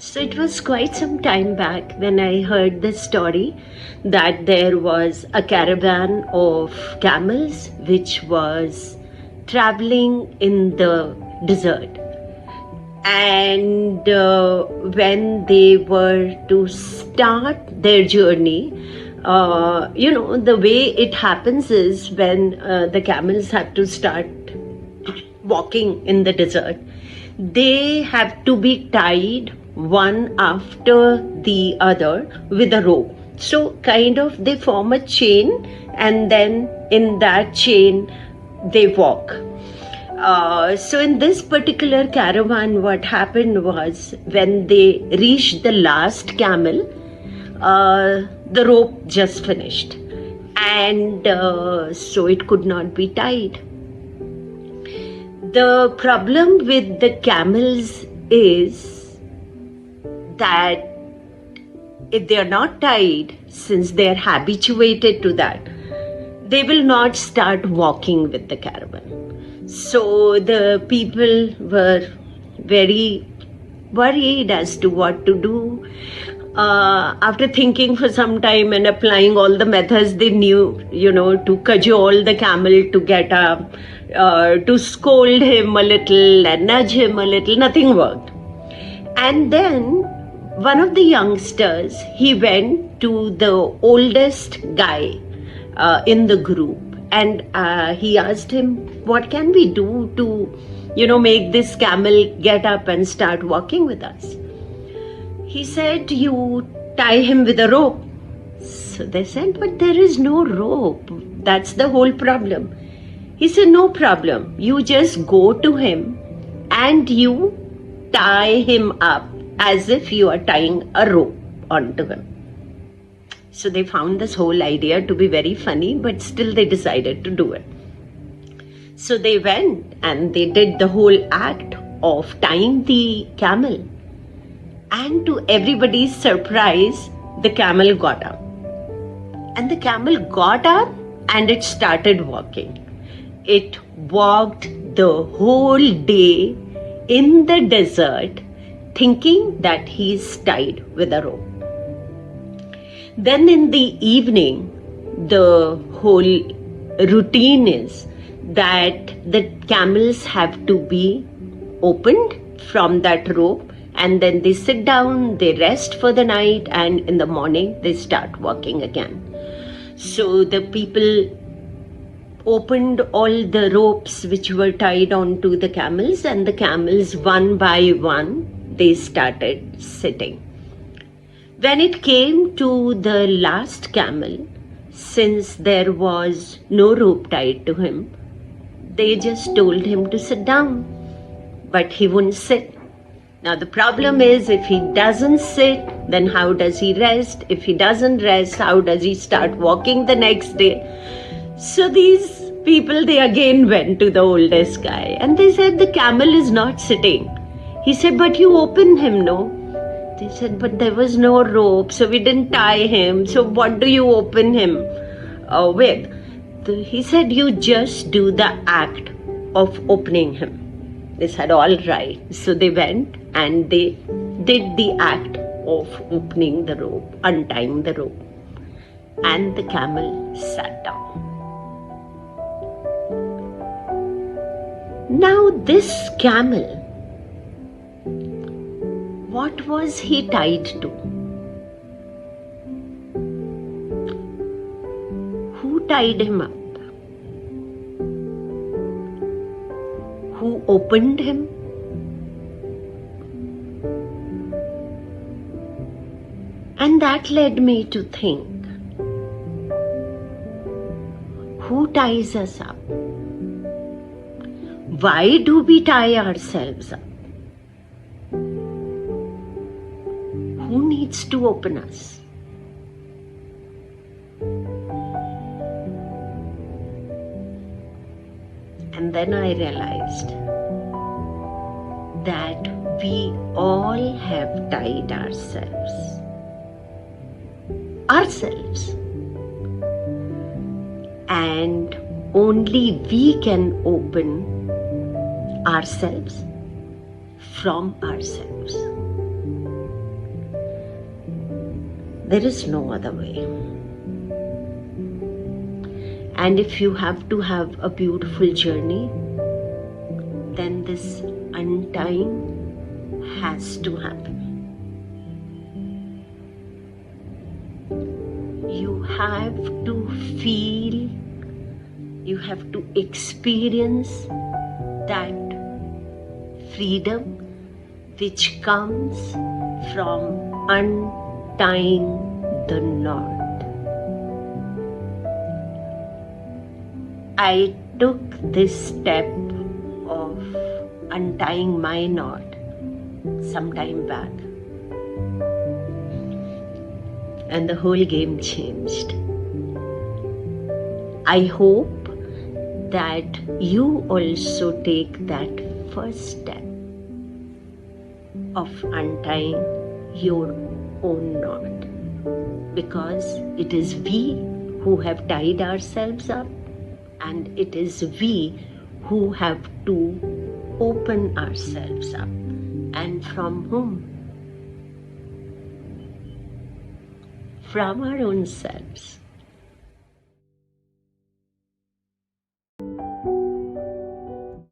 So it was quite some time back when I heard the story that there was a caravan of camels which was traveling in the desert. And when they were to start their journey, the way it happens is when the camels have to start walking in the desert, they have to be tied one after the other with a rope. So kind of they form a chain, and then in that chain they walk. So in this particular caravan, what happened was when they reached the last camel, the rope just finished, and so it could not be tied. The problem with the camels is that if they are not tied, since they are habituated to that, they will not start walking with the caravan. So the people were very worried as to what to do. After thinking for some time and applying all the methods they knew, to cajole the camel to get up, to scold him a little and nudge him a little, nothing worked. And then one of the youngsters, he went to the oldest guy in the group, and he asked him, what can we do to, make this camel get up and start walking with us? He said, you tie him with a rope. So they said, but there is no rope. That's the whole problem. He said, no problem. You just go to him and you tie him up as if you are tying a rope onto him. So they found this whole idea to be very funny, but still they decided to do it. So they went and they did the whole act of tying the camel. And to everybody's surprise, the camel got up. And the camel got up and it started walking. It walked the whole day in the desert, thinking that he's tied with a rope. Then in the evening, the whole routine is that the camels have to be opened from that rope, and then they sit down, they rest for the night, and in the morning they start walking again. So the people opened all the ropes which were tied onto the camels, and the camels one by one they started sitting. When it came to the last camel, since there was no rope tied to him, they just told him to sit down, but he wouldn't sit. Now the problem is, if he doesn't sit, then how does he rest? If he doesn't rest, how does he start walking the next day? So these people, they again went to the oldest guy and they said, the camel is not sitting. He said, but you opened him, no? They said, but there was no rope, so we didn't tie him. So what do you open him with? He said, you just do the act of opening him. They said, all right. So they went and they did the act of opening the rope, untying the rope. And the camel sat down. Now this camel, what was he tied to? Who tied him up? Who opened him? And that led me to think, who ties us up? Why do we tie ourselves up? Who needs to open us? And then I realized that we all have tied ourselves. And only we can open ourselves from ourselves. There is no other way. And if you have to have a beautiful journey, then this untying has to happen. You have to feel, you have to experience that freedom which comes from untying the knot. I took this step of untying my knot some time back, and the whole game changed. I hope that you also take that first step of untying your own knot, because it is we who have tied ourselves up, and it is we who have to open ourselves up. And from whom? From our own selves.